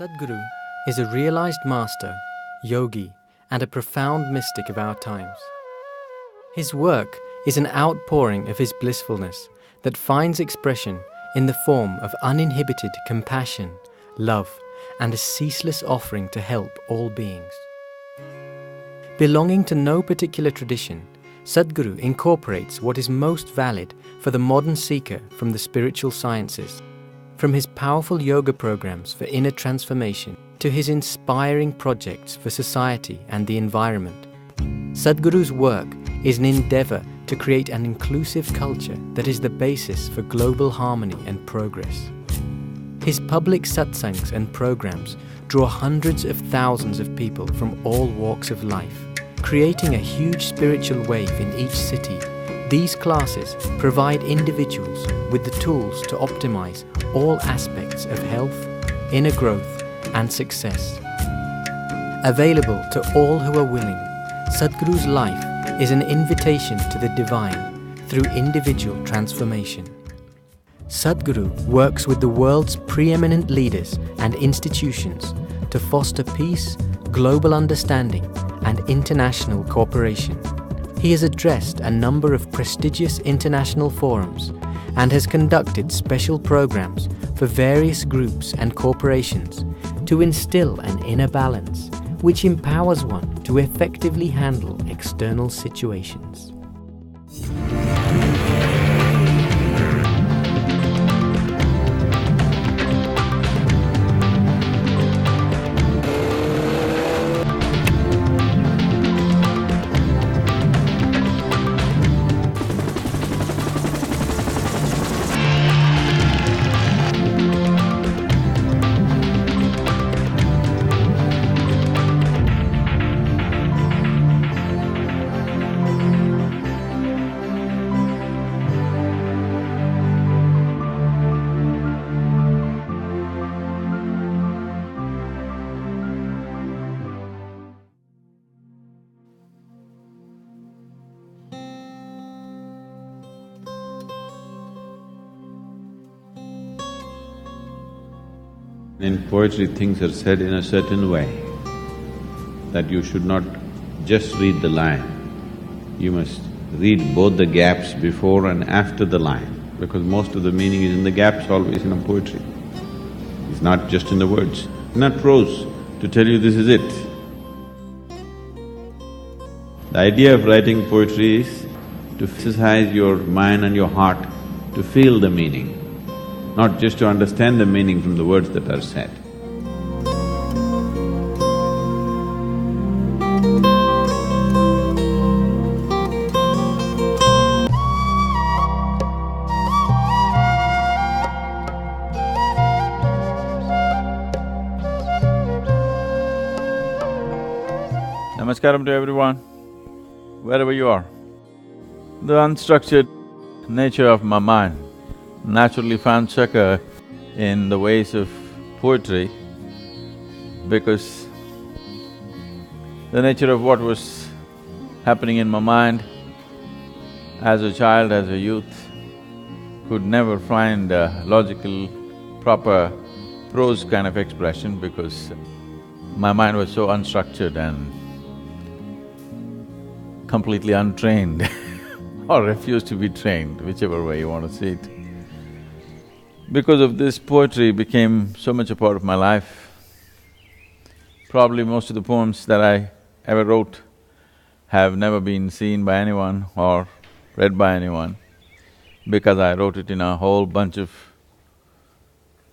Sadhguru is a realized master, yogi, and a profound mystic of our times. His work is an outpouring of his blissfulness that finds expression in the form of uninhibited compassion, love, and a ceaseless offering to help all beings. Belonging to no particular tradition, Sadhguru incorporates what is most valid for the modern seeker from the spiritual sciences. From his powerful yoga programs for inner transformation to his inspiring projects for society and the environment, Sadhguru's work is an endeavor to create an inclusive culture that is the basis for global harmony and progress. His public satsangs and programs draw hundreds of thousands of people from all walks of life, creating a huge spiritual wave in each city. These classes provide individuals with the tools to optimize all aspects of health, inner growth, and success. Available to all who are willing, Sadhguru's life is an invitation to the divine through individual transformation. Sadhguru works with the world's preeminent leaders and institutions to foster peace, global understanding, and international cooperation. He has addressed a number of prestigious international forums and has conducted special programs for various groups and corporations to instill an inner balance which empowers one to effectively handle external situations. In poetry, things are said in a certain way that you should not just read the line, you must read both the gaps before and after the line, because most of the meaning is in the gaps always in a poetry. It's not just in the words, not prose to tell you this is it. The idea of writing poetry is to exercise your mind and your heart to feel the meaning, not just to understand the meaning from the words that are said. Namaskaram to everyone, wherever you are. The unstructured nature of my mind naturally found succor in the ways of poetry because the nature of what was happening in my mind as a child, as a youth, could never find a logical, proper prose kind of expression because my mind was so unstructured and completely untrained or refused to be trained, whichever way you want to see it. Because of this, poetry became so much a part of my life. Probably most of the poems that I ever wrote have never been seen by anyone or read by anyone because I wrote it in a whole bunch of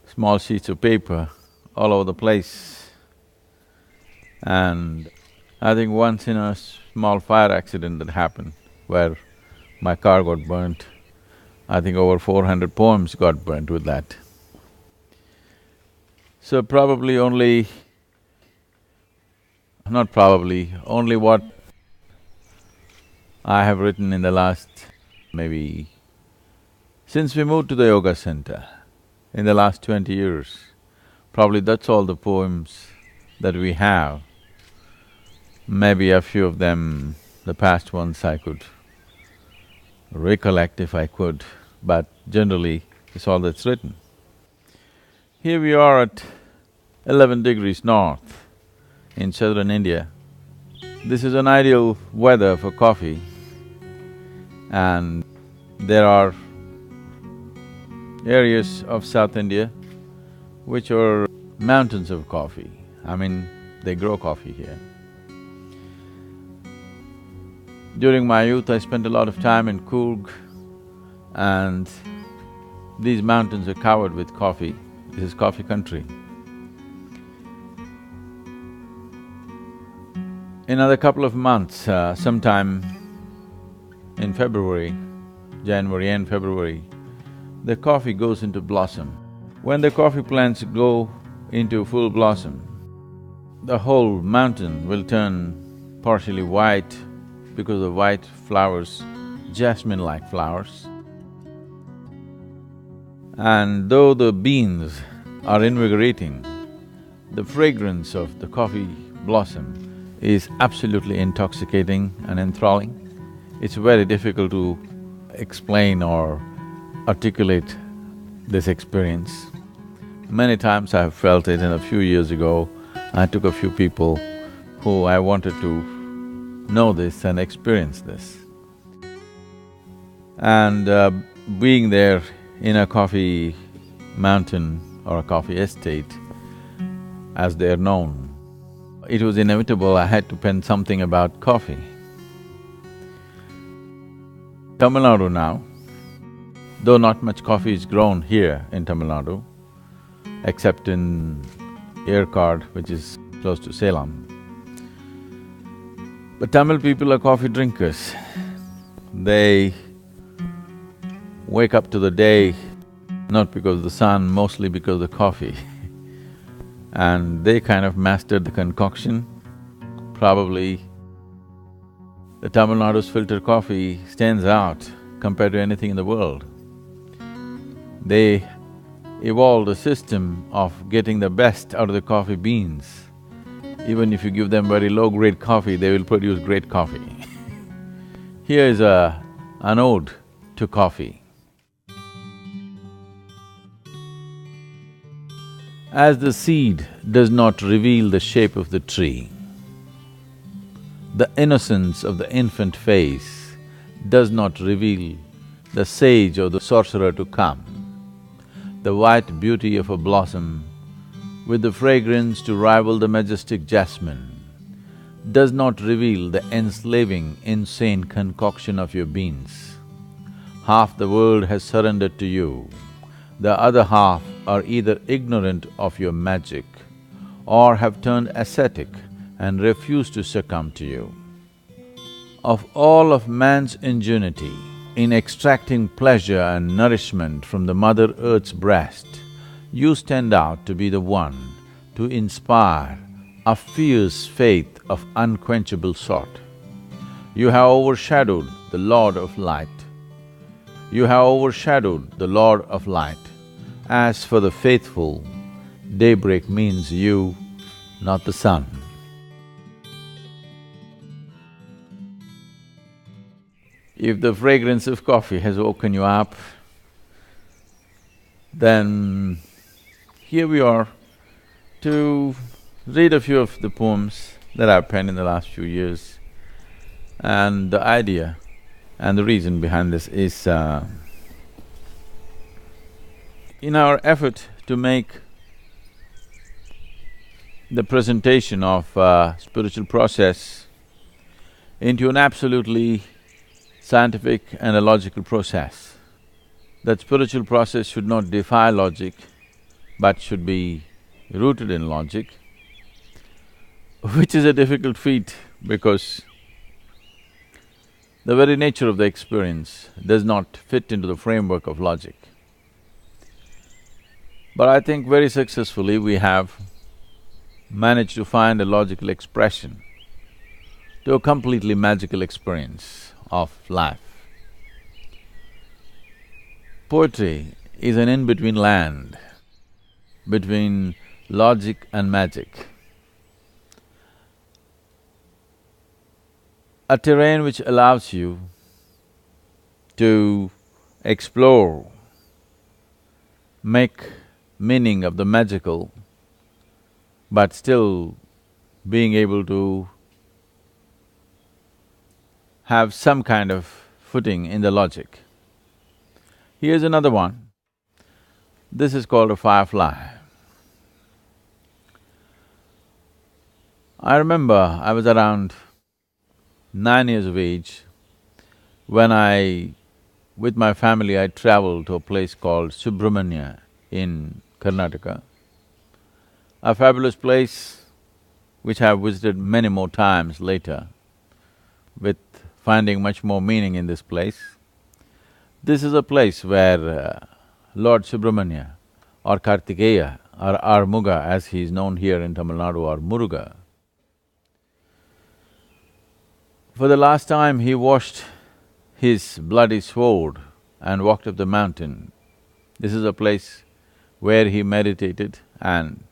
small sheets of paper all over the place. And I think once in a small fire accident that happened where my car got burnt, I think over 400 poems got burnt with that. So probably only… not probably, only what I have written in the last maybe… since we moved to the yoga center, in the last 20 years, probably that's all the poems that we have. Maybe a few of them, the past ones I could recollect if I could, but generally it's all that's written. Here we are at 11 degrees north in southern India. This is an ideal weather for coffee, and there are areas of South India which are mountains of coffee. I mean, they grow coffee here. During my youth, I spent a lot of time in Coorg, and these mountains are covered with coffee. This is coffee country. In another couple of months, sometime in February, January and February, the coffee goes into blossom. When the coffee plants go into full blossom, the whole mountain will turn partially white because of white flowers, jasmine-like flowers. And though the beans are invigorating, the fragrance of the coffee blossom is absolutely intoxicating and enthralling. It's very difficult to explain or articulate this experience. Many times I have felt it, and a few years ago, I took a few people who I wanted to know this and experience this. And being there in a coffee mountain or a coffee estate, as they're known, it was inevitable I had to pen something about coffee. Tamil Nadu now, though not much coffee is grown here in Tamil Nadu, except in Coorg, which is close to Salem. But Tamil people are coffee drinkers. They wake up to the day not because of the sun, mostly because of the coffee. And they kind of mastered the concoction. Probably the Tamil Nadu's filter coffee stands out compared to anything in the world. They evolved a system of getting the best out of the coffee beans. Even if you give them very low-grade coffee, they will produce great coffee. Here is an ode to coffee. As the seed does not reveal the shape of the tree, the innocence of the infant face does not reveal the sage or the sorcerer to come. The white beauty of a blossom with the fragrance to rival the majestic jasmine does not reveal the enslaving, insane concoction of your beans. Half the world has surrendered to you, the other half are either ignorant of your magic or have turned ascetic and refuse to succumb to you. Of all of man's ingenuity in extracting pleasure and nourishment from the Mother Earth's breast, you stand out to be the one to inspire a fierce faith of unquenchable sort. You have overshadowed the Lord of Light. You have overshadowed the Lord of Light. As for the faithful, daybreak means you, not the sun. If the fragrance of coffee has woken you up, then here we are to read a few of the poems that I've penned in the last few years. And the idea and the reason behind this is, in our effort to make the presentation of spiritual process into an absolutely scientific and a logical process, that spiritual process should not defy logic, but should be rooted in logic, which is a difficult feat because the very nature of the experience does not fit into the framework of logic. But I think very successfully we have managed to find a logical expression to a completely magical experience of life. Poetry is an in-between land between logic and magic. A terrain which allows you to explore, make meaning of the magical but still being able to have some kind of footing in the logic. Here's another one. This is called a firefly. I remember I was around 9 years of age when with my family, I traveled to a place called Subramanya in Karnataka. A fabulous place which I have visited many more times later, with finding much more meaning in this place. This is a place where Lord Subramanya or Kartikeya or Armuga, as he is known here in Tamil Nadu, or Muruga, for the last time he washed his bloody sword and walked up the mountain. This is a place where he meditated and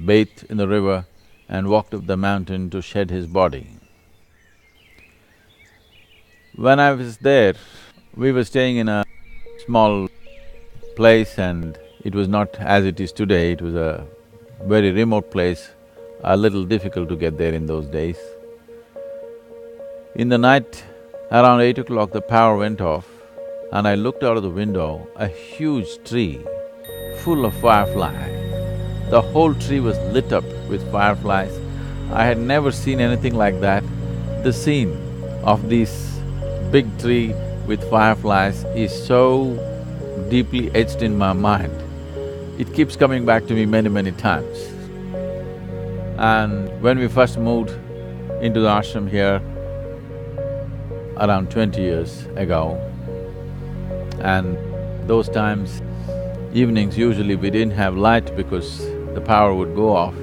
bathed in the river and walked up the mountain to shed his body. When I was there, we were staying in a small place and it was not as it is today, it was a very remote place, a little difficult to get there in those days. In the night, around 8 o'clock, the power went off and I looked out of the window, a huge tree full of fireflies. The whole tree was lit up with fireflies. I had never seen anything like that. The scene of this big tree with fireflies is so deeply etched in my mind. It keeps coming back to me many times. And when we first moved into the ashram here, around 20 years ago, and those times, evenings usually we didn't have light because the power would go off.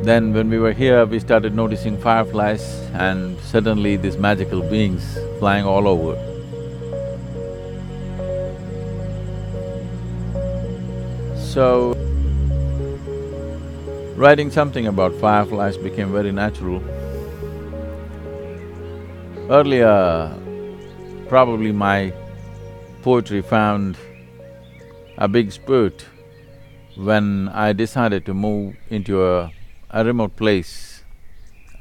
Then when we were here, we started noticing fireflies and suddenly these magical beings flying all over. So, writing something about fireflies became very natural. Earlier, probably my poetry found a big spurt when I decided to move into a remote place.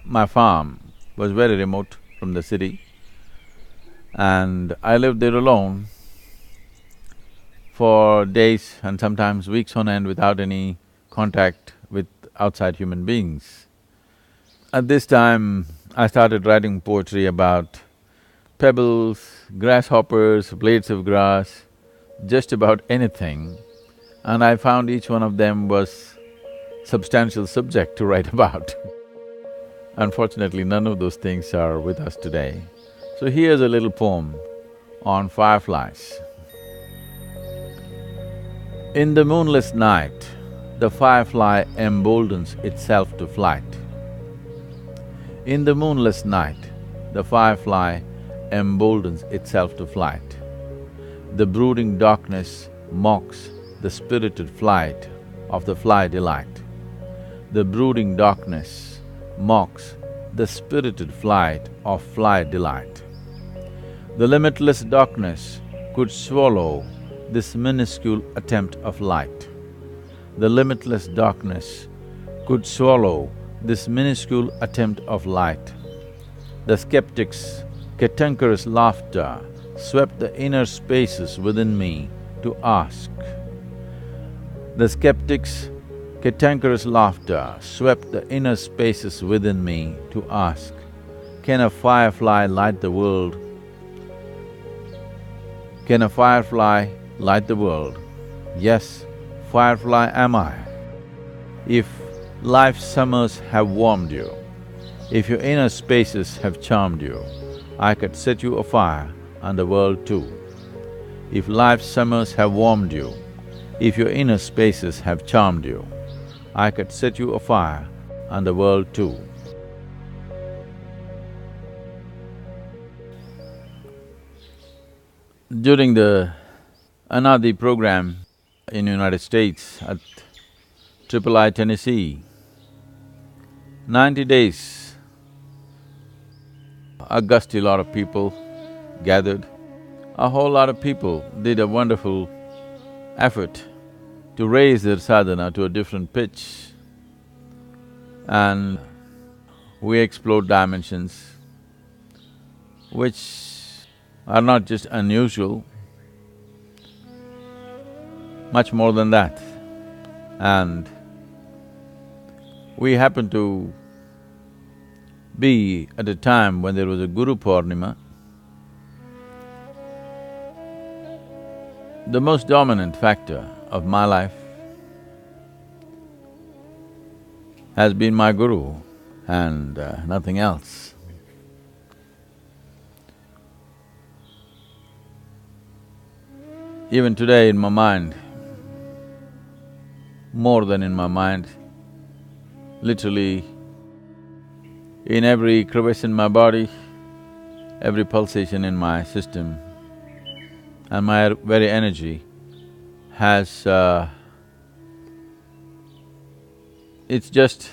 My farm was very remote from the city and I lived there alone for days and sometimes weeks on end without any contact with outside human beings. At this time, I started writing poetry about pebbles, grasshoppers, blades of grass, just about anything, and I found each one of them was substantial subject to write about. Unfortunately, none of those things are with us today. So here's a little poem on fireflies. In the moonless night, the firefly emboldens itself to flight. In the moonless night, the firefly emboldens itself to flight. The brooding darkness mocks the spirited flight of the fly delight. The brooding darkness mocks the spirited flight of fly delight. The limitless darkness could swallow this minuscule attempt of light. The limitless darkness could swallow this minuscule attempt of light. The skeptic's cantankerous laughter swept the inner spaces within me to ask. The skeptic's cantankerous laughter swept the inner spaces within me to ask, can a firefly light the world? Can a firefly light the world? Yes, firefly am I. If life's summers have warmed you, if your inner spaces have charmed you, I could set you afire and the world too. If life's summers have warmed you, if your inner spaces have charmed you, I could set you afire and the world too. During the Anadi program in United States at III Tennessee, 90 days, a gusty lot of people gathered. A whole lot of people did a wonderful effort to raise their sadhana to a different pitch, and we explore dimensions which are not just unusual, much more than that. And we happen to be at a time when there was a Guru Purnima. The most dominant factor of my life has been my Guru and nothing else. Even today in my mind, more than in my mind, literally in every crevice in my body, every pulsation in my system, and my very energy has… it's just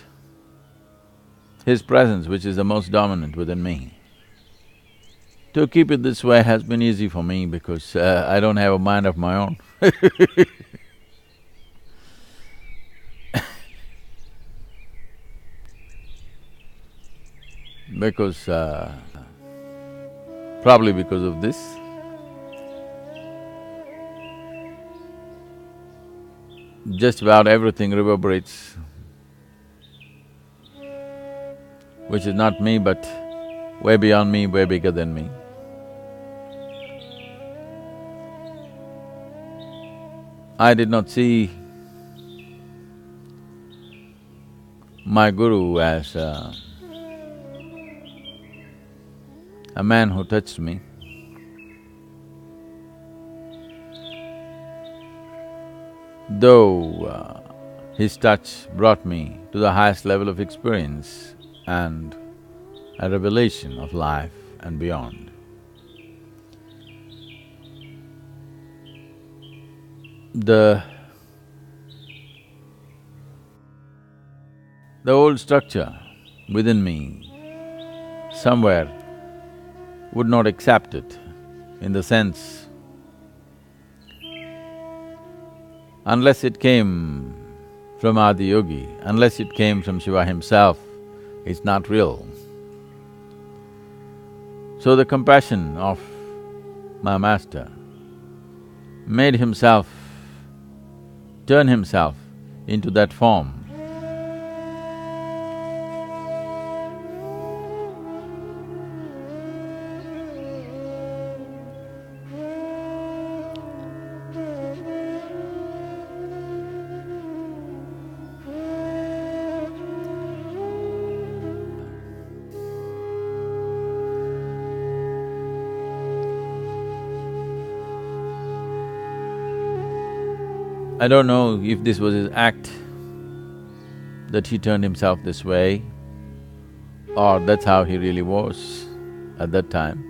his presence which is the most dominant within me. To keep it this way has been easy for me because I don't have a mind of my own. Because… probably because of this, just about everything reverberates, which is not me but way beyond me, way bigger than me. I did not see my Guru as a man who touched me. Though his touch brought me to the highest level of experience and a revelation of life and beyond. The old structure within me somewhere would not accept it, in the sense, unless it came from Adi Yogi, unless it came from Shiva himself, it's not real. So the compassion of my master made himself, turn himself into that form. I don't know if this was his act, that he turned himself this way, or that's how he really was at that time.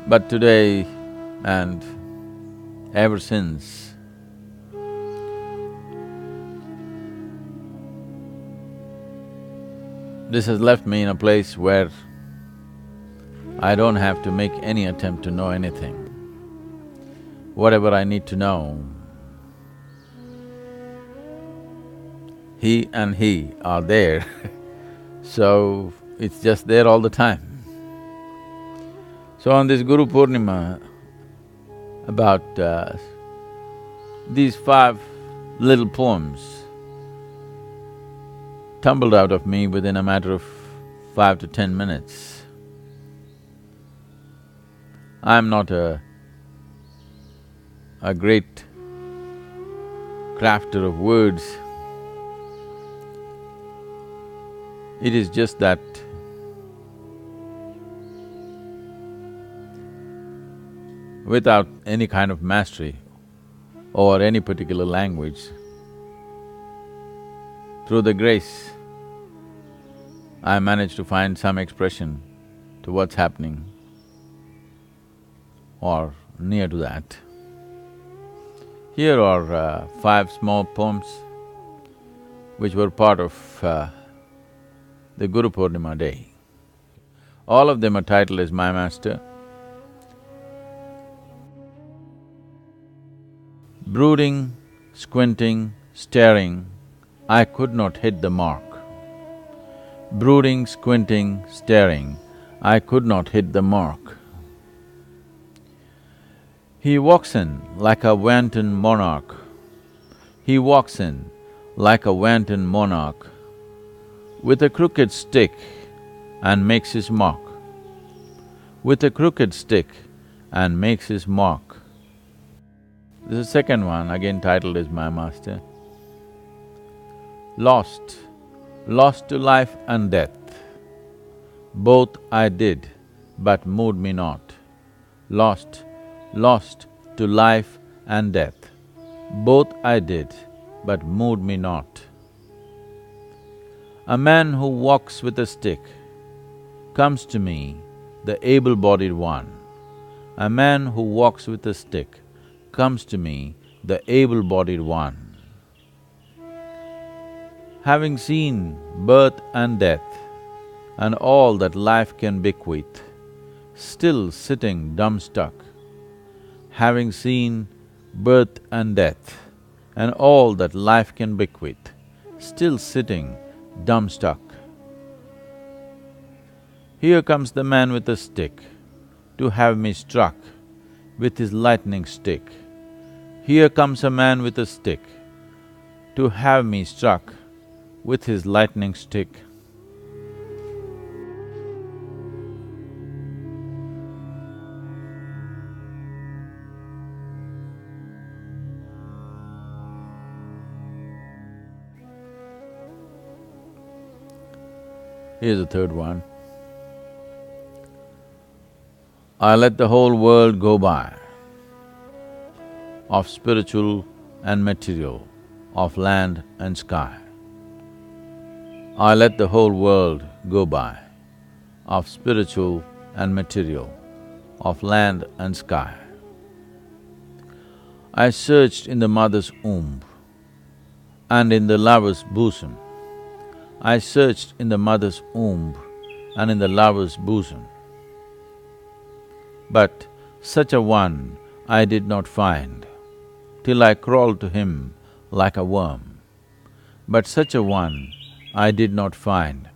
But today and ever since, this has left me in a place where I don't have to make any attempt to know anything. Whatever I need to know, he and he are there so it's just there all the time. So on this Guru Purnima, about these 5 little poems tumbled out of me within a matter of 5 to 10 minutes. I'm not a great crafter of words. It is just that without any kind of mastery over any particular language, through the grace, I managed to find some expression to what's happening or near to that. Here are 5 small poems which were part of the Guru Purnima day. All of them are titled as My Master. Brooding, squinting, staring, I could not hit the mark. Brooding, squinting, staring, I could not hit the mark. He walks in like a wanton monarch. He walks in like a wanton monarch with a crooked stick and makes his mark. With a crooked stick and makes his mark. This is the second one, again titled as My Master. Lost, lost to life and death. Both I did, but moved me not. Lost, lost to life and death. Both I did, but moved me not. A man who walks with a stick comes to me, the able-bodied one. A man who walks with a stick comes to me, the able-bodied one. Having seen birth and death and all that life can bequeath, still sitting dumb-stuck. Having seen birth and death and all that life can bequeath, still sitting dumb-stuck. Here comes the man with a stick to have me struck with his lightning stick. Here comes a man with a stick to have me struck with his lightning stick. Here's the third one. I let the whole world go by, of spiritual and material, of land and sky. I let the whole world go by, of spiritual and material, of land and sky. I searched in the mother's womb and in the lover's bosom. I searched in the mother's womb and in the lover's bosom. But such a one I did not find, till I crawled to him like a worm. But such a one I did not find.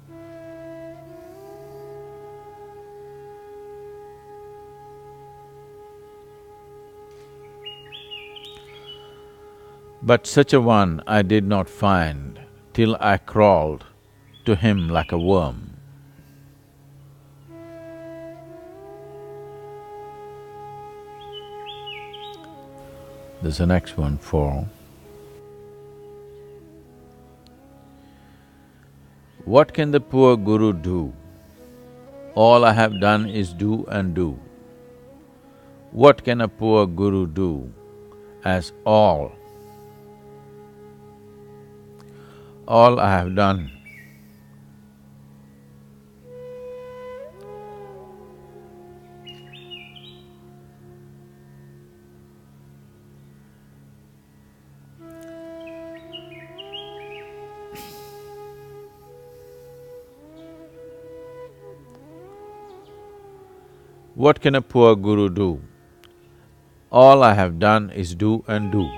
But such a one I did not find, till I crawled to him like a worm. There's the next one, 4. What can the poor guru do? All I have done is do and do. What can a poor guru do as all I have done? What can a poor guru do? All I have done is do and do.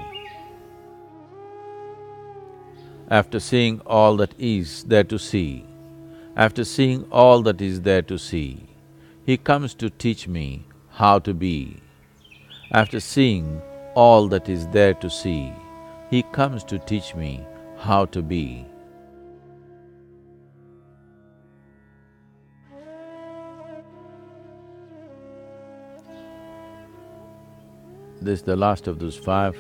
After seeing all that is there to see, after seeing all that is there to see, he comes to teach me how to be. After seeing all that is there to see, he comes to teach me how to be. This is the last of those 5.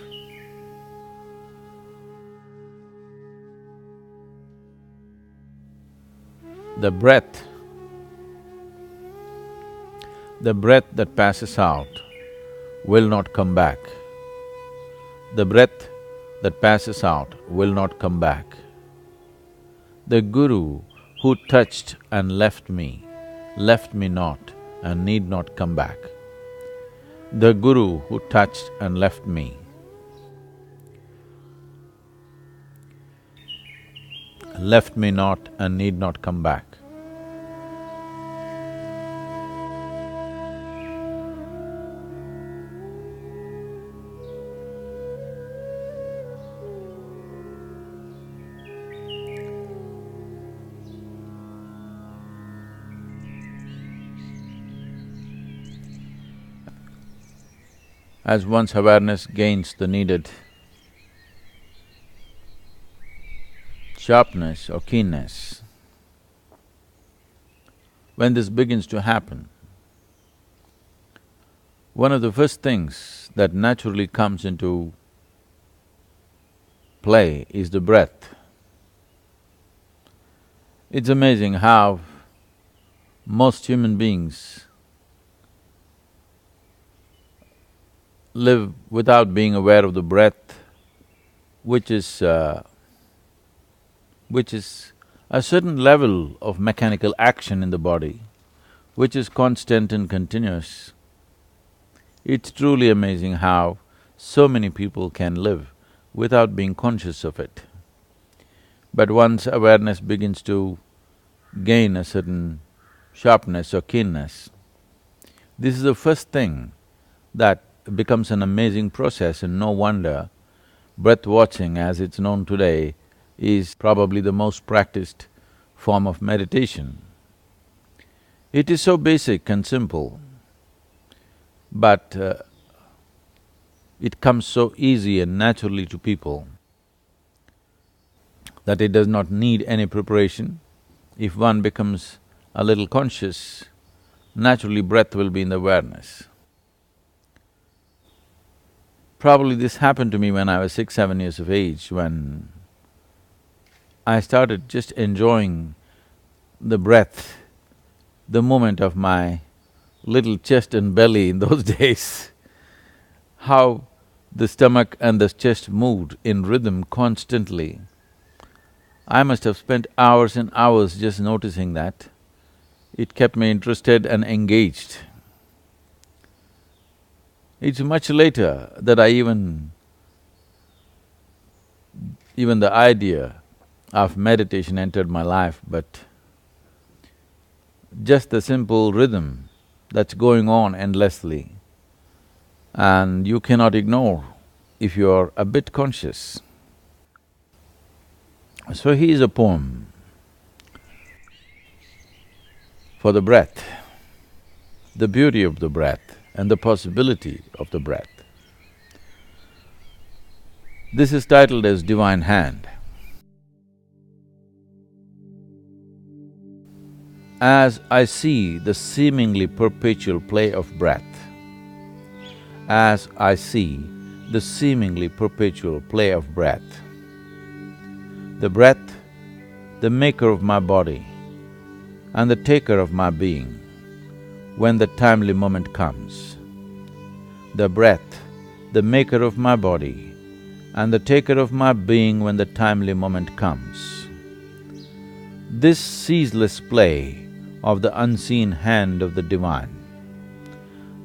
The breath that passes out will not come back. The breath that passes out will not come back. The Guru who touched and left me not and need not come back. The Guru who touched and left me not and need not come back. As one's awareness gains the needed sharpness or keenness, when this begins to happen, one of the first things that naturally comes into play is the breath. It's amazing how most human beings live without being aware of the breath, which is a certain level of mechanical action in the body, which is constant and continuous. It's truly amazing how so many people can live without being conscious of it. But once awareness begins to gain a certain sharpness or keenness, this is the first thing that becomes an amazing process, and no wonder breath watching, as it's known today, is probably the most practiced form of meditation. It is so basic and simple, but it comes so easy and naturally to people that it does not need any preparation. If one becomes a little conscious, naturally breath will be in the awareness. Probably this happened to me when I was 6, 7 years of age, when I started just enjoying the breath, the movement of my little chest and belly in those days, how the stomach and the chest moved in rhythm constantly. I must have spent hours and hours just noticing that. It kept me interested and engaged. It's much later that even the idea of meditation entered my life, but just the simple rhythm that's going on endlessly, and you cannot ignore if you're a bit conscious. So here's a poem for the breath, the beauty of the breath and the possibility of the breath. This is titled as Divine Hand. As I see the seemingly perpetual play of breath, as I see the seemingly perpetual play of breath, the breath, the maker of my body and the taker of my being, when the timely moment comes. The breath, the maker of my body and the taker of my being when the timely moment comes. This ceaseless play of the unseen hand of the Divine,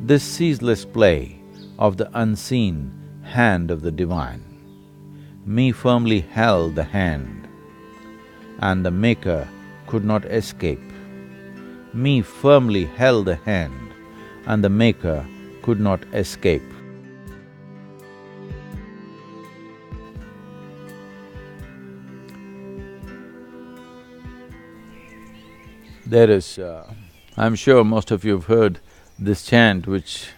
this ceaseless play of the unseen hand of the Divine, me firmly held the hand, and the Maker could not escape. Me firmly held the hand, and the Maker could not escape. There is, I'm sure most of you have heard this chant which…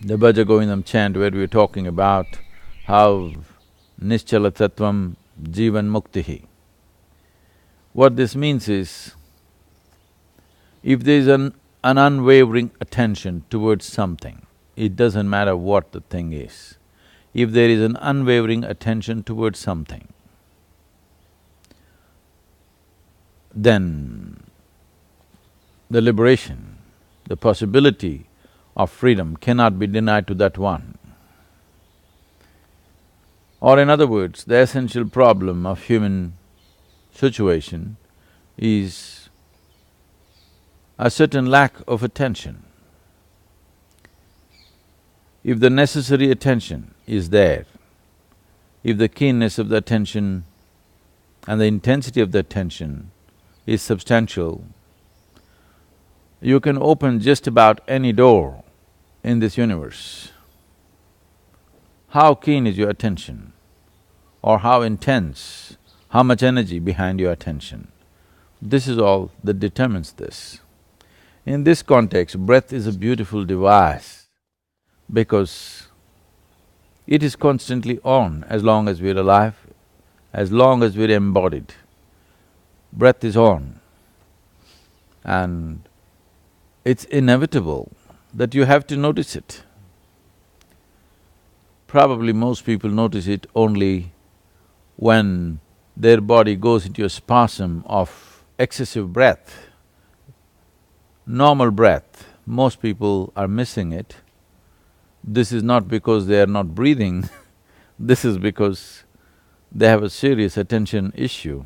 the Bhaja Govindam chant, where we are talking about how Nischala Tattvam Jivan Muktihi. What this means is, if there is an unwavering attention towards something, it doesn't matter what the thing is. If there is an unwavering attention towards something, then the liberation, the possibility of freedom cannot be denied to that one. Or in other words, the essential problem of human situation is a certain lack of attention. If the necessary attention is there, if the keenness of the attention and the intensity of the attention is substantial, you can open just about any door in this universe. How keen is your attention? Or how intense, how much energy behind your attention? This is all that determines this. In this context, breath is a beautiful device because it is constantly on as long as we're alive, as long as we're embodied. Breath is on, and it's inevitable that you have to notice it. Probably most people notice it only when their body goes into a spasm of excessive breath. Normal breath, most people are missing it. This is not because they are not breathing, this is because they have a serious attention issue.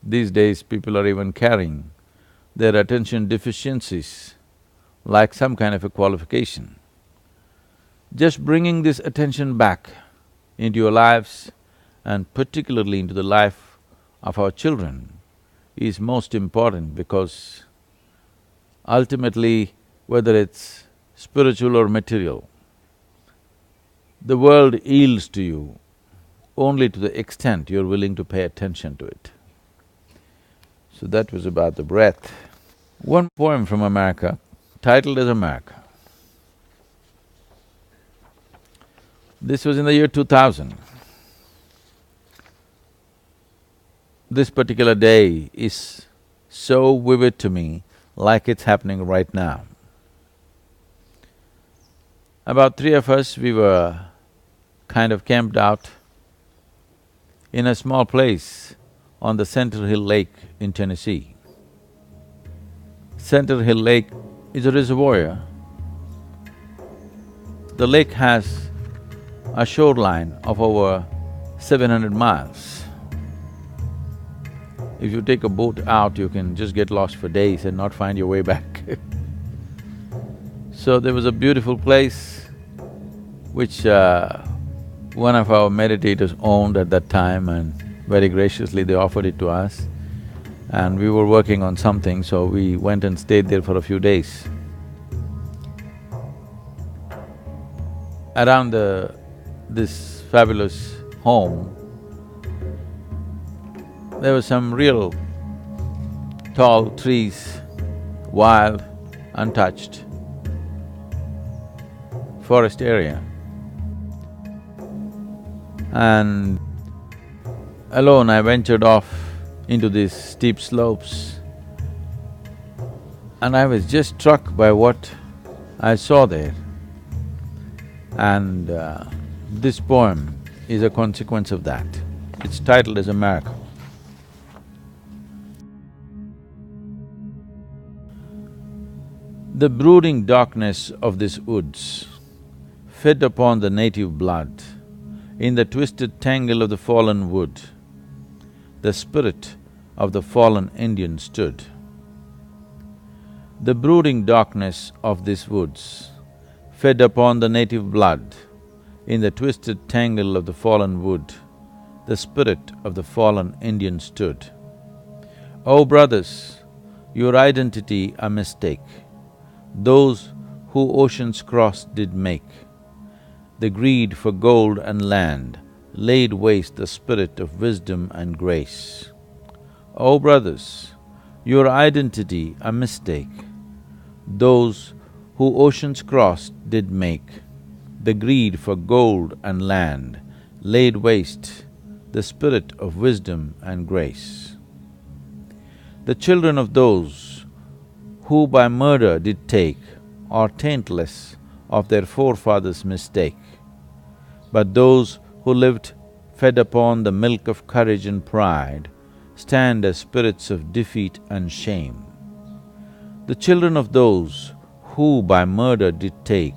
These days, people are even carrying their attention deficiencies like some kind of a qualification. Just bringing this attention back into your lives and particularly into the life of our children is most important, because ultimately, whether it's spiritual or material, the world yields to you only to the extent you're willing to pay attention to it. So that was about the breath. One poem from America, titled as America. This was in the year 2000. This particular day is so vivid to me, like it's happening right now. About three of us, we were kind of camped out in a small place on the Center Hill Lake in Tennessee. Center Hill Lake is a reservoir. The lake has a shoreline of over 700 miles. If you take a boat out, you can just get lost for days and not find your way back. So there was a beautiful place which one of our meditators owned at that time, and very graciously they offered it to us. And we were working on something, so we went and stayed there for a few days. Around this fabulous home, there were some real tall trees, wild, untouched forest area. And alone I ventured off into these steep slopes, and I was just struck by what I saw there. And this poem is a consequence of that. It's titled as America. The brooding darkness of these woods fed upon the native blood. In the twisted tangle of the fallen wood, the spirit of the fallen Indian stood. The brooding darkness of these woods fed upon the native blood. In the twisted tangle of the fallen wood, the spirit of the fallen Indian stood. O brothers, your identity a mistake, those who oceans crossed did make. The greed for gold and land laid waste the spirit of wisdom and grace. O brothers, your identity a mistake, those who oceans crossed did make. The greed for gold and land laid waste the spirit of wisdom and grace. The children of those who by murder did take are taintless of their forefathers' mistake, but those who lived fed upon the milk of courage and pride stand as spirits of defeat and shame. The children of those who by murder did take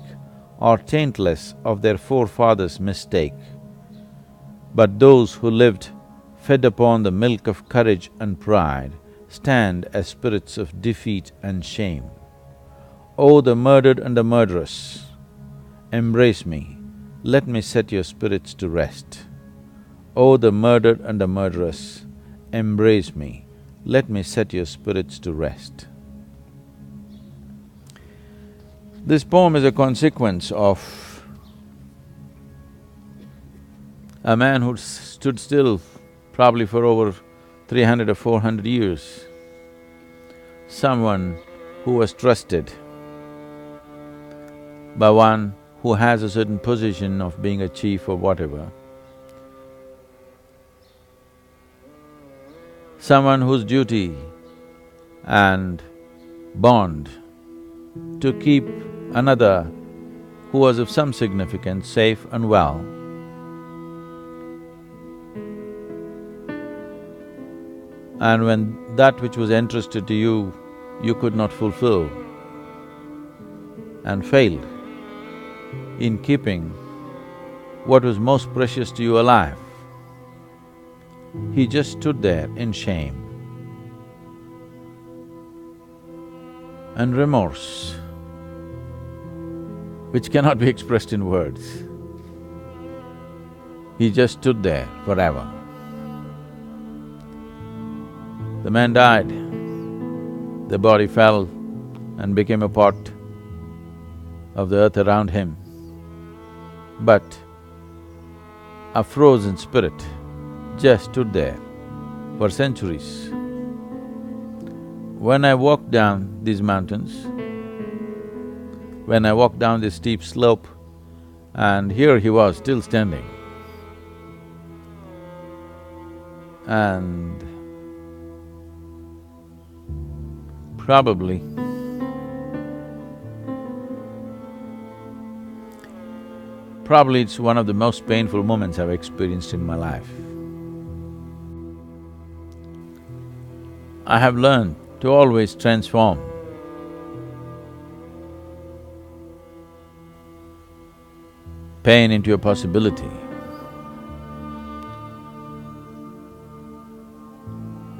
are taintless of their forefathers' mistake, but those who lived fed upon the milk of courage and pride stand as spirits of defeat and shame. O the murdered and the murderous, embrace me, let me set your spirits to rest. O the murdered and the murderous, embrace me, let me set your spirits to rest. This poem is a consequence of a man who stood still probably for over 300 or 400 years, someone who was trusted by one who has a certain position of being a chief or whatever, someone whose duty and bond to keep another who was of some significance safe and well, and when that which was entrusted to you, you could not fulfill and failed in keeping what was most precious to you alive, he just stood there in shame and remorse, which cannot be expressed in words. He just stood there forever. The man died, the body fell and became a part of the earth around him. But a frozen spirit just stood there for centuries. When I walked down these mountains, when I walked down this steep slope, and here he was still standing. And probably it's one of the most painful moments I've experienced in my life. I have learned to always transform pain into a possibility.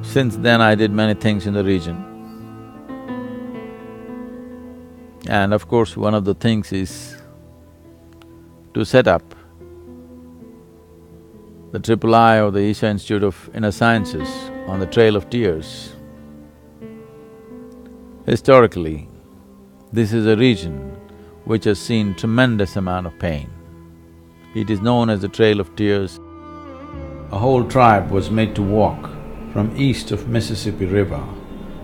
Since then, I did many things in the region. And of course, one of the things is to set up the III or the Isha Institute of Inner Sciences on the Trail of Tears. Historically, this is a region which has seen tremendous amount of pain. It is known as the Trail of Tears. A whole tribe was made to walk from east of Mississippi River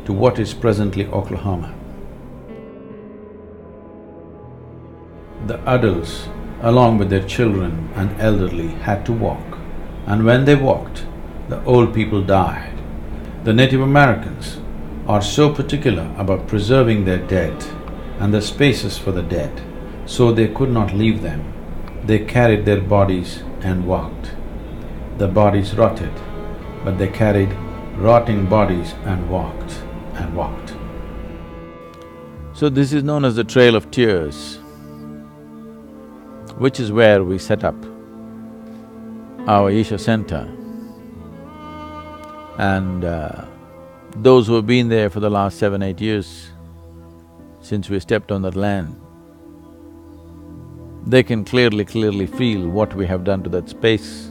to what is presently Oklahoma. The adults, along with their children and elderly, had to walk, and when they walked, the old people died. The Native Americans are so particular about preserving their dead and the spaces for the dead, so they could not leave them. They carried their bodies and walked. The bodies rotted, but they carried rotting bodies and walked and walked. So this is known as the Trail of Tears, which is where we set up our Isha Center. And those who have been there for the last 7-8 years, since we stepped on that land, they can clearly feel what we have done to that space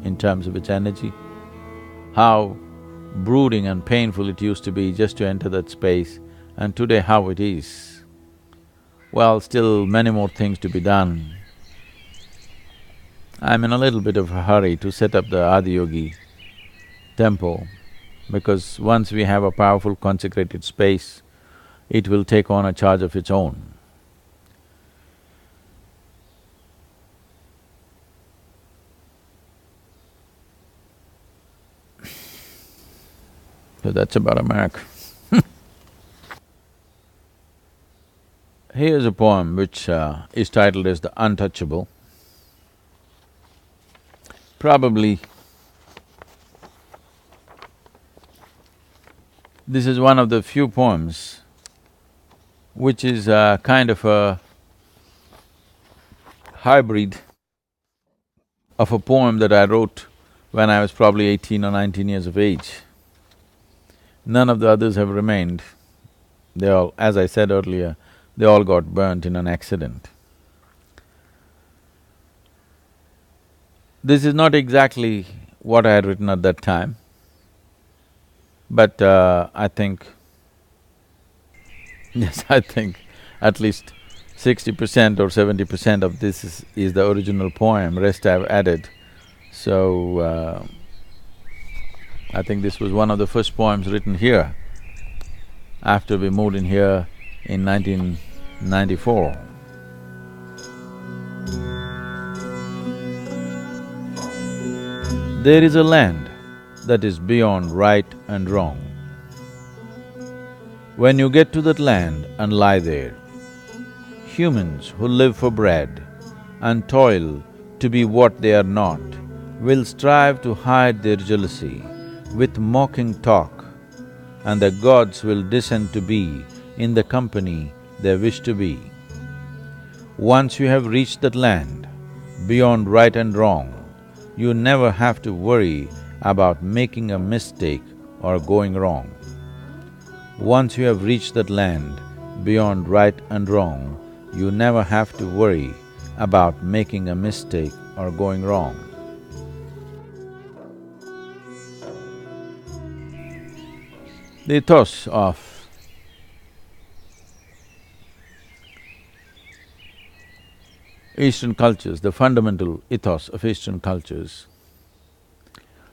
in terms of its energy, how brooding and painful it used to be just to enter that space, and today how it is. Well, still many more things to be done. I'm in a little bit of a hurry to set up the Adiyogi temple, because once we have a powerful consecrated space, it will take on a charge of its own. So that's about America. Here's a poem which is titled as The Untouchable. Probably this is one of the few poems which is kind of a hybrid of a poem that I wrote when I was probably 18 or 19 years of age. None of the others have remained. They all, as I said earlier, they all got burnt in an accident. This is not exactly what I had written at that time, but I think, yes, I think at least 60% or 70% of this is the original poem, rest I've added. So, I think this was one of the first poems written here after we moved in here in 1994. There is a land that is beyond right and wrong. When you get to that land and lie there, humans who live for bread and toil to be what they are not will strive to hide their jealousy with mocking talk, and the gods will descend to be in the company they wish to be. Once you have reached that land, beyond right and wrong, you never have to worry about making a mistake or going wrong. Once you have reached that land, beyond right and wrong, you never have to worry about making a mistake or going wrong. The ethos of Eastern cultures, the fundamental ethos of Eastern cultures,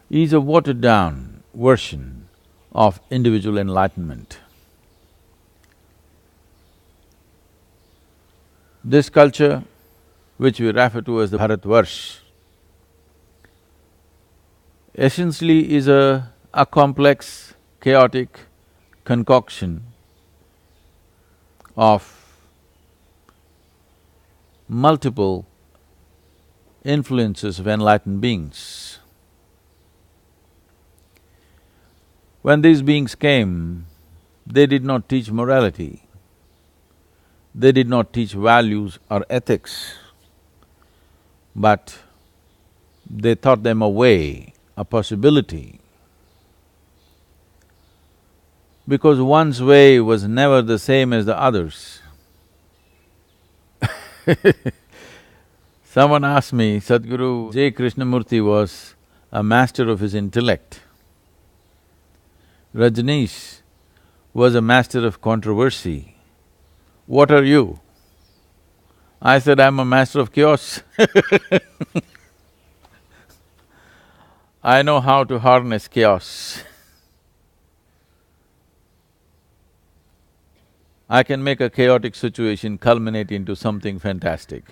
is a watered-down version of individual enlightenment. This culture, which we refer to as the Bharatvarsh, essentially is a complex, chaotic concoction of multiple influences of enlightened beings. When these beings came, they did not teach morality, they did not teach values or ethics, but they taught them a way, a possibility. Because one's way was never the same as the others. Someone asked me, Sadhguru J. Krishnamurti was a master of his intellect. Rajneesh was a master of controversy. What are you? I said, I'm a master of chaos. I know how to harness chaos. I can make a chaotic situation culminate into something fantastic.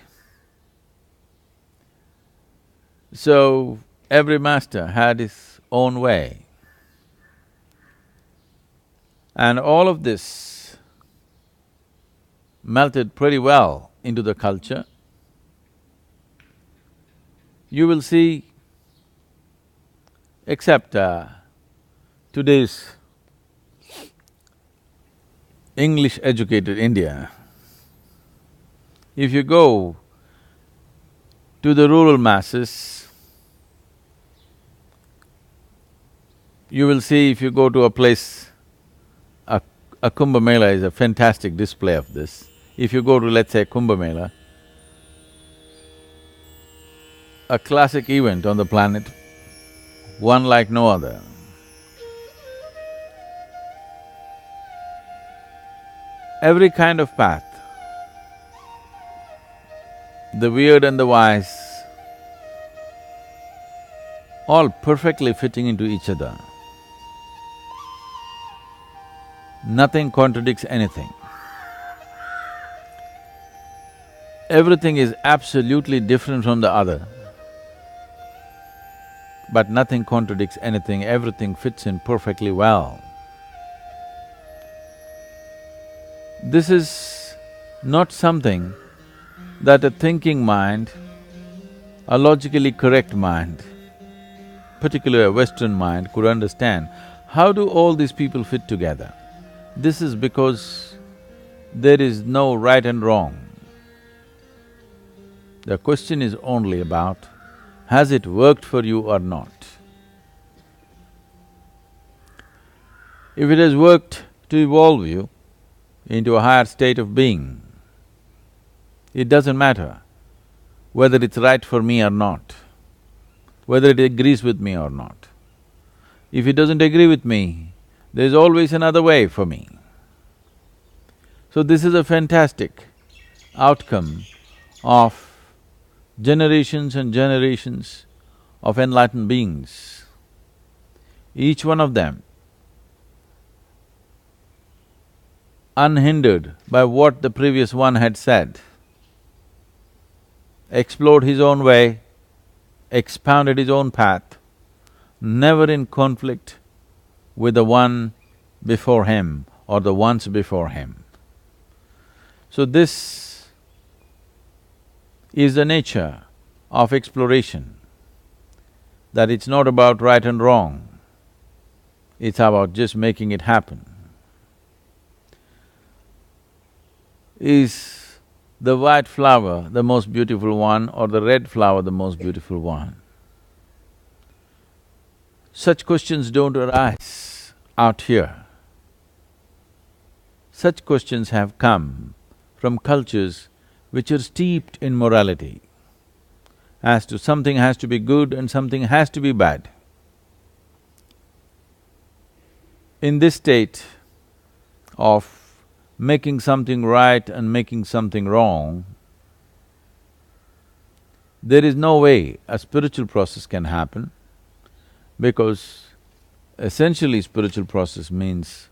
So, every master had his own way. And all of this melted pretty well into the culture. You will see, except today's English-educated India, if you go to the rural masses, you will see if you go to a place, a Kumbh Mela is a fantastic display of this. If you go to, let's say, Kumbh Mela, a classic event on the planet, one like no other. Every kind of path, the weird and the wise, all perfectly fitting into each other. Nothing contradicts anything. Everything is absolutely different from the other, but nothing contradicts anything, everything fits in perfectly well. This is not something that a thinking mind, a logically correct mind, particularly a Western mind, could understand. How do all these people fit together? This is because there is no right and wrong. The question is only about, has it worked for you or not? If it has worked to evolve you into a higher state of being, it doesn't matter whether it's right for me or not, whether it agrees with me or not. If it doesn't agree with me, there's always another way for me. So this is a fantastic outcome of generations and generations of enlightened beings. Each one of them, unhindered by what the previous one had said, explored his own way, expounded his own path, never in conflict with the one before him or the ones before him. So this is the nature of exploration, that it's not about right and wrong, it's about just making it happen. Is the white flower the most beautiful one or the red flower the most beautiful one? Such questions don't arise out here. Such questions have come from cultures which are steeped in morality, as to something has to be good and something has to be bad. In this state of making something right and making something wrong, there is no way a spiritual process can happen, because essentially spiritual process means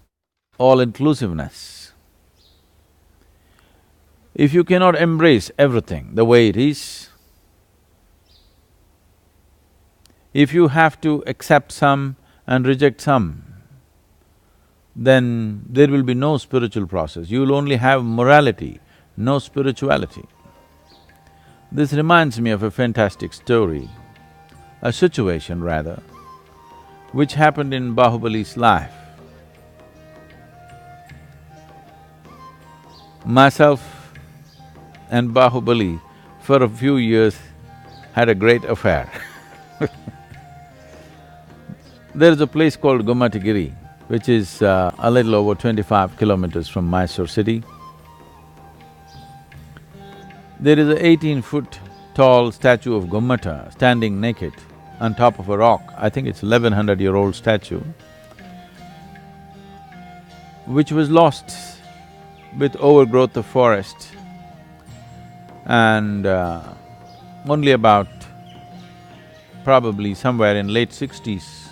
all-inclusiveness. If you cannot embrace everything the way it is, if you have to accept some and reject some, then there will be no spiritual process. You will only have morality, no spirituality. This reminds me of a fantastic story, a situation rather, which happened in Bahubali's life. Myself and Bahubali for a few years had a great affair. There is a place called Gomatagiri, which is a little over 25 kilometers from Mysore city. There is a 18-foot tall statue of Gomata standing naked on top of a rock. I think it's 1100-year-old statue, which was lost with overgrowth of forest. And only about probably somewhere in late 60s,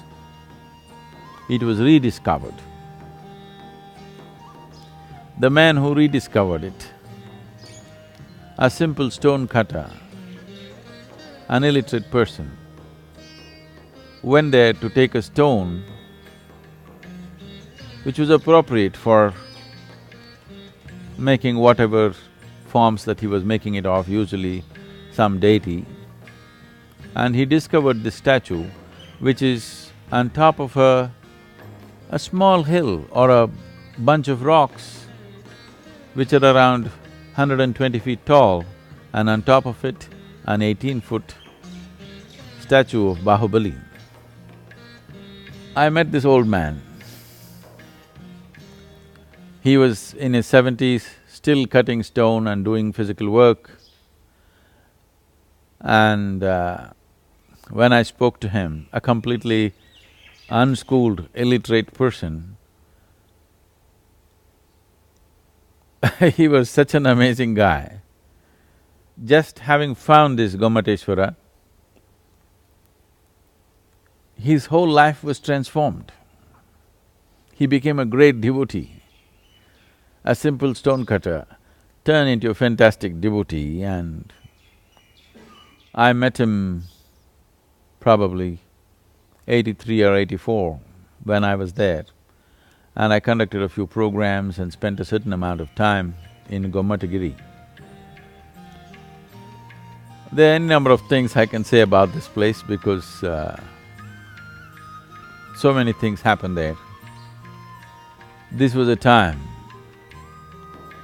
it was rediscovered. The man who rediscovered it, a simple stone cutter, an illiterate person, went there to take a stone which was appropriate for making whatever forms that he was making it of, usually some deity, and he discovered this statue which is on top of a small hill or a bunch of rocks which are around 120 feet tall, and on top of it, an 18-foot statue of Bahubali. I met this old man. He was in his 70s, still cutting stone and doing physical work. And when I spoke to him, a completely unschooled, illiterate person, he was such an amazing guy. Just having found this Gomateshwara, his whole life was transformed. He became a great devotee. A simple stone cutter turned into a fantastic devotee, and I met him probably 83 or 84 when I was there, and I conducted a few programs and spent a certain amount of time in Gomatagiri. There are any number of things I can say about this place because so many things happened there. This was a time,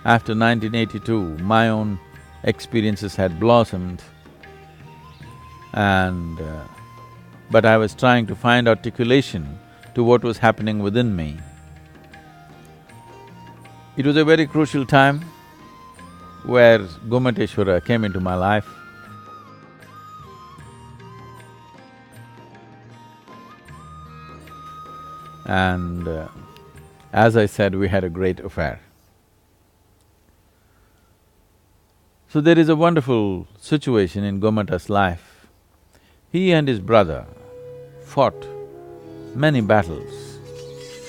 after 1982, my own experiences had blossomed, and but I was trying to find articulation to what was happening within me. It was a very crucial time where Gomateshwara came into my life. And as I said, we had a great affair. So there is a wonderful situation in Gomata's life. He and his brother fought many battles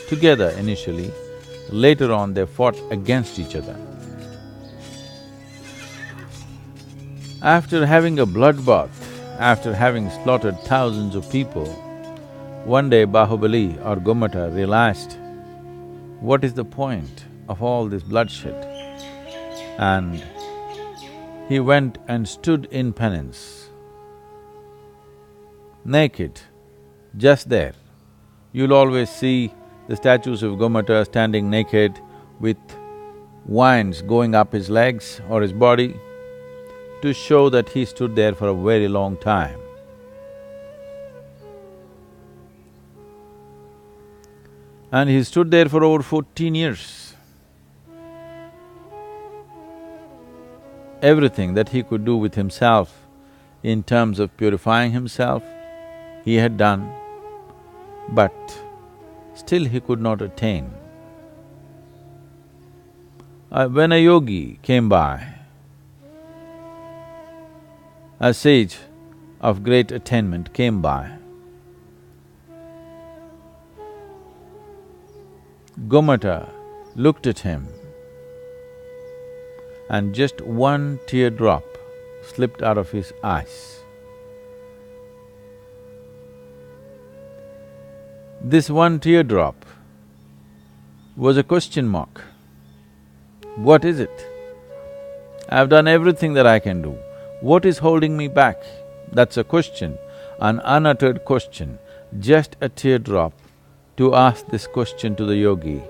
together initially, later on they fought against each other. After having a bloodbath, after having slaughtered thousands of people, One day Bahubali or Gomata realized, what is the point of all this bloodshed? And he went and stood in penance, naked, just there. You'll always see the statues of Gomata standing naked with vines going up his legs or his body to show that he stood there for a very long time. And he stood there for over 14 years. Everything that he could do with himself in terms of purifying himself, he had done, but still he could not attain. When a yogi came by, a sage of great attainment came by, Gomata looked at him and just one teardrop slipped out of his eyes. This one teardrop was a question mark. What is it? I've done everything that I can do. What is holding me back? That's a question, an unuttered question, just a teardrop to ask this question to the yogi,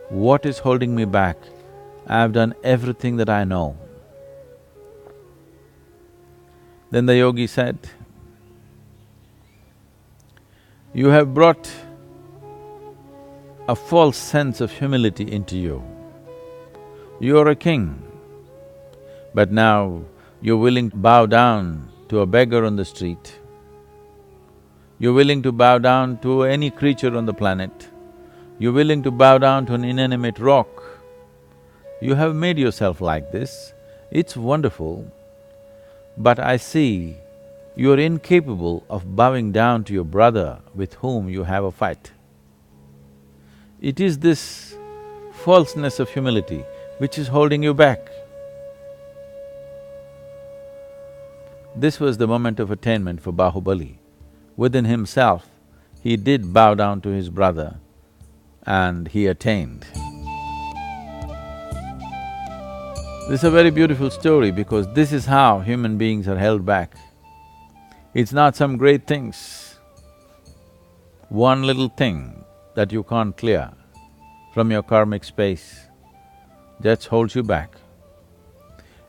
what is holding me back? I've done everything that I know. Then the yogi said, you have brought a false sense of humility into you. You're a king, but now you're willing to bow down to a beggar on the street. You're willing to bow down to any creature on the planet. You're willing to bow down to an inanimate rock. You have made yourself like this, it's wonderful, but I see you're incapable of bowing down to your brother with whom you have a fight. It is this falseness of humility which is holding you back. This was the moment of attainment for Bahubali. Within himself, he did bow down to his brother and he attained. This is a very beautiful story because this is how human beings are held back. It's not some great things. One little thing that you can't clear from your karmic space just holds you back.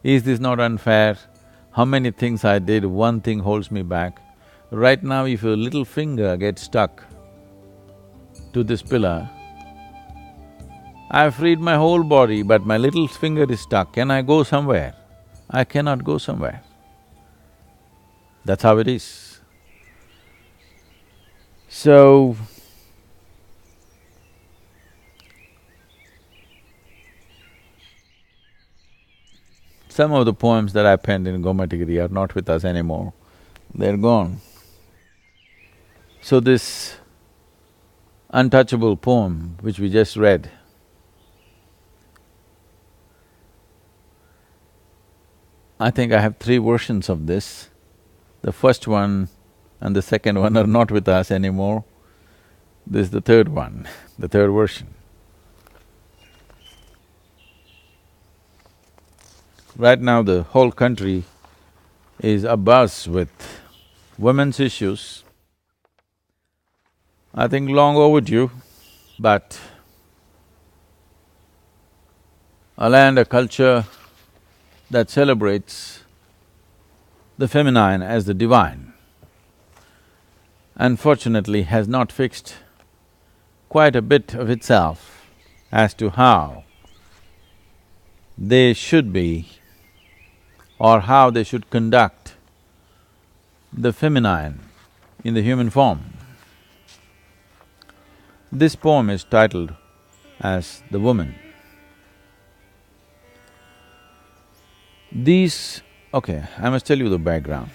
Is this not unfair? How many things I did, one thing holds me back. Right now, if your little finger gets stuck to this pillar, I've freed my whole body, but my little finger is stuck. Can I go somewhere? I cannot go somewhere. That's how it is. So, some of the poems that I penned in Gomatagiri are not with us anymore, they're gone. So this untouchable poem which we just read, I think I have three versions of this. The first one and the second one are not with us anymore. This is the third one, the third version. Right now the whole country is abuzz with women's issues. I think long overdue, but a land, a culture that celebrates the feminine as the divine, unfortunately has not fixed quite a bit of itself as to how they should be or how they should conduct the feminine in the human form. This poem is titled as The Woman. Okay, I must tell you the background.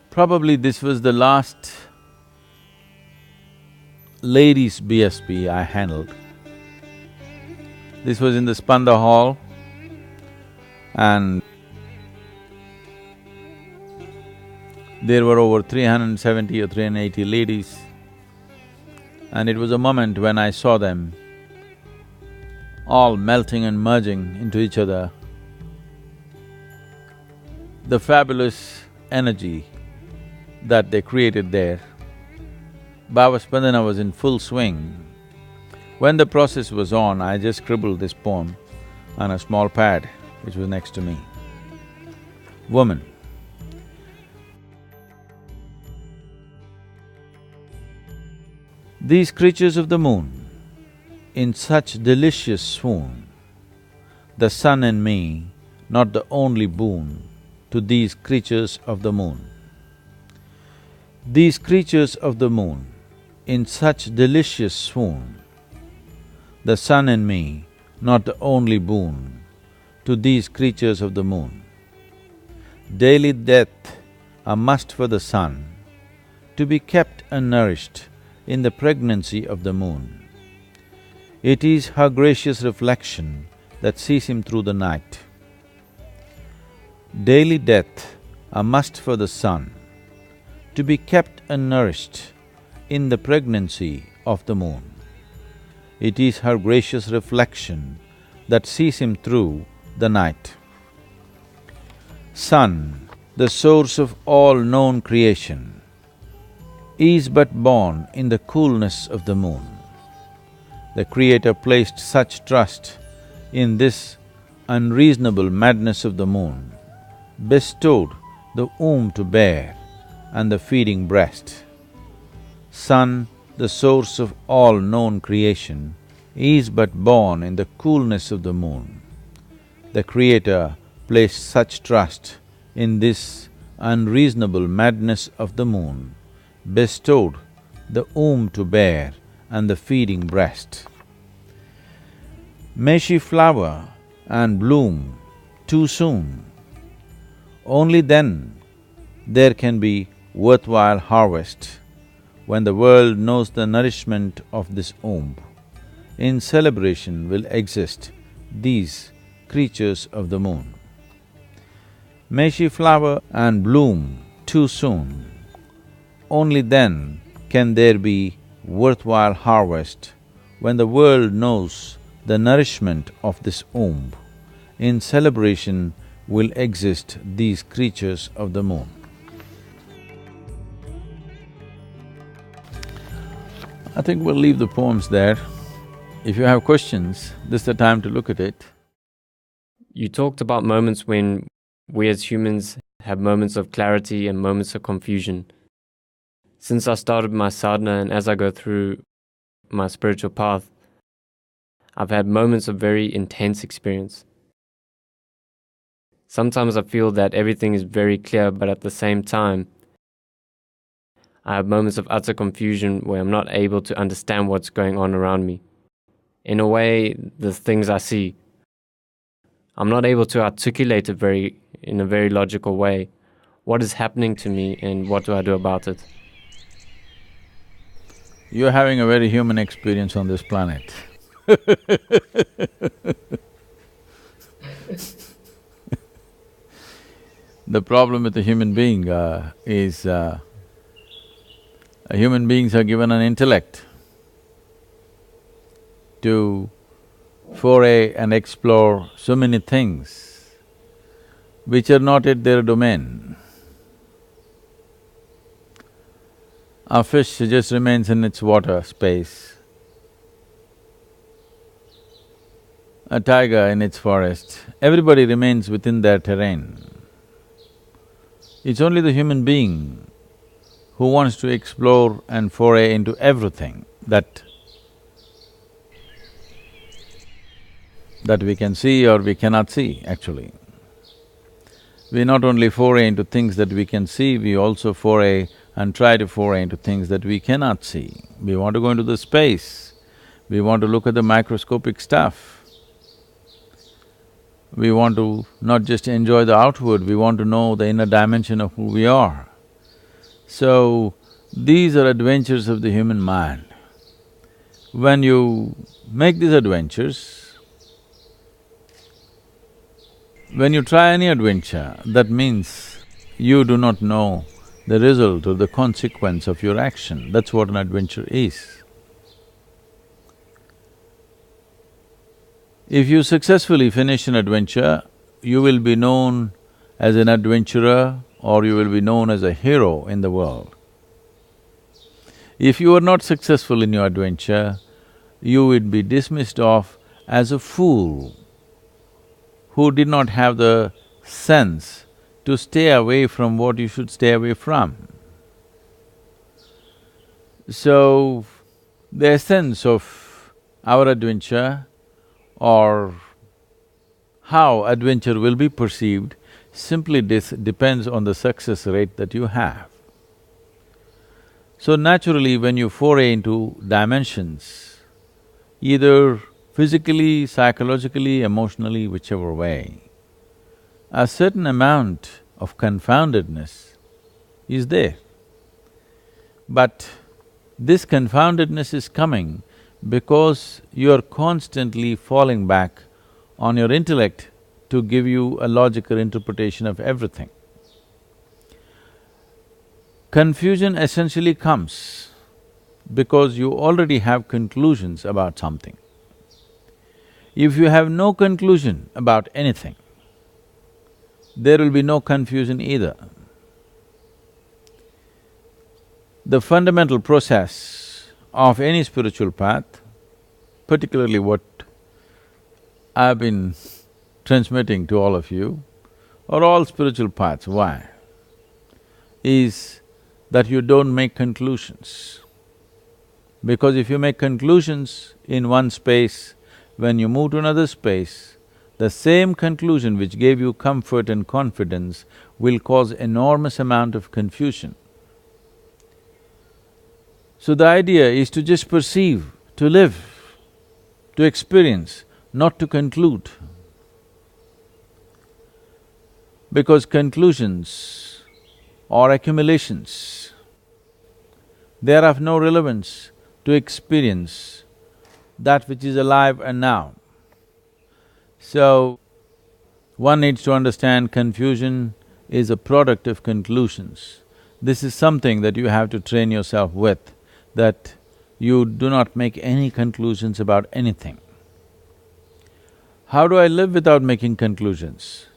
Probably this was the last ladies' BSP I handled. This was in the Spanda Hall and There were over 370 or 380 ladies, and it was a moment when I saw them all melting and merging into each other. The fabulous energy that they created there. Bhavaspandana was in full swing. When the process was on, I just scribbled this poem on a small pad which was next to me. Woman. These creatures of the moon, in such delicious swoon, the sun and me, not the only boon to these creatures of the moon. These creatures of the moon, in such delicious swoon, the sun and me, not the only boon to these creatures of the moon. Daily death, a must for the sun, to be kept unnourished in the pregnancy of the moon. It is her gracious reflection that sees him through the night. Daily death, a must for the sun, to be kept unnourished in the pregnancy of the moon. It is her gracious reflection that sees him through the night. Sun, the source of all known creation, is but born in the coolness of the moon. The Creator placed such trust in this unreasonable madness of the moon, bestowed the womb to bear and the feeding breast. Sun, the source of all known creation, is but born in the coolness of the moon. The Creator placed such trust in this unreasonable madness of the moon, bestowed the womb to bear and the feeding breast. May she flower and bloom too soon. Only then there can be worthwhile harvest, when the world knows the nourishment of this womb. In celebration will exist these creatures of the moon. May she flower and bloom too soon. Only then can there be worthwhile harvest, when the world knows the nourishment of this womb. In celebration will exist these creatures of the moon. I think we'll leave the poems there. If you have questions, this is the time to look at it. You talked about moments when we as humans have moments of clarity and moments of confusion. Since I started my sadhana and as I go through my spiritual path, I've had moments of very intense experience. Sometimes I feel that everything is very clear, but at the same time, I have moments of utter confusion where I'm not able to understand what's going on around me. In a way, the things I see, I'm not able to articulate it in a very logical way. What is happening to me and what do I do about it? You're having a very human experience on this planet. The problem with the human being is human beings are given an intellect to foray and explore so many things which are not at their domain. A fish just remains in its water space, a tiger in its forest, everybody remains within their terrain. It's only the human being who wants to explore and foray into everything that we can see or we cannot see, actually. We not only foray into things that we can see, we also foray and try to foray into things that we cannot see. We want to go into the space, we want to look at the microscopic stuff. We want to not just enjoy the outward, we want to know the inner dimension of who we are. So, these are adventures of the human mind. When you make these adventures, when you try any adventure, that means you do not know the result or the consequence of your action. That's what an adventure is. If you successfully finish an adventure, you will be known as an adventurer or you will be known as a hero in the world. If you are not successful in your adventure, you would be dismissed off as a fool who did not have the sense to stay away from what you should stay away from. So, the essence of our adventure or how adventure will be perceived simply depends on the success rate that you have. So naturally, when you foray into dimensions, either physically, psychologically, emotionally, whichever way, a certain amount of confoundedness is there. But this confoundedness is coming because you're constantly falling back on your intellect to give you a logical interpretation of everything. Confusion essentially comes because you already have conclusions about something. If you have no conclusion about anything, there will be no confusion either. The fundamental process of any spiritual path, particularly what I've been transmitting to all of you, or all spiritual paths, why? Is that you don't make conclusions. Because if you make conclusions in one space, when you move to another space, the same conclusion which gave you comfort and confidence will cause enormous amount of confusion. So the idea is to just perceive, to live, to experience, not to conclude. Because conclusions or accumulations, they are of no relevance to experience that which is alive and now. So, one needs to understand confusion is a product of conclusions. This is something that you have to train yourself with, that you do not make any conclusions about anything. How do I live without making conclusions?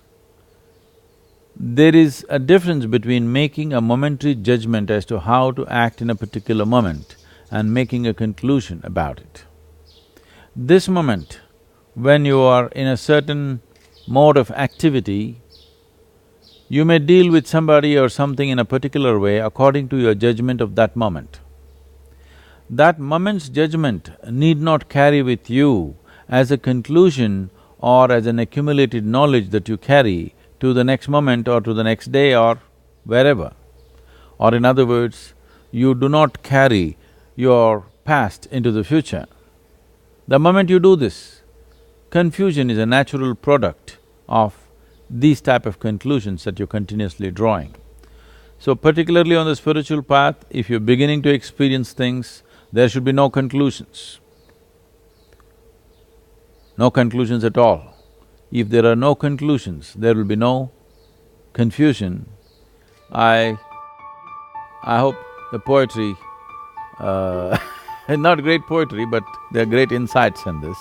There is a difference between making a momentary judgment as to how to act in a particular moment and making a conclusion about it. This moment, when you are in a certain mode of activity, you may deal with somebody or something in a particular way according to your judgment of that moment. That moment's judgment need not carry with you as a conclusion or as an accumulated knowledge that you carry to the next moment or to the next day or wherever. Or in other words, you do not carry your past into the future. The moment you do this, confusion is a natural product of these type of conclusions that you're continuously drawing. So particularly on the spiritual path, if you're beginning to experience things, there should be no conclusions. No conclusions at all. If there are no conclusions, there will be no confusion. I hope the poetry, not great poetry, but there are great insights in this.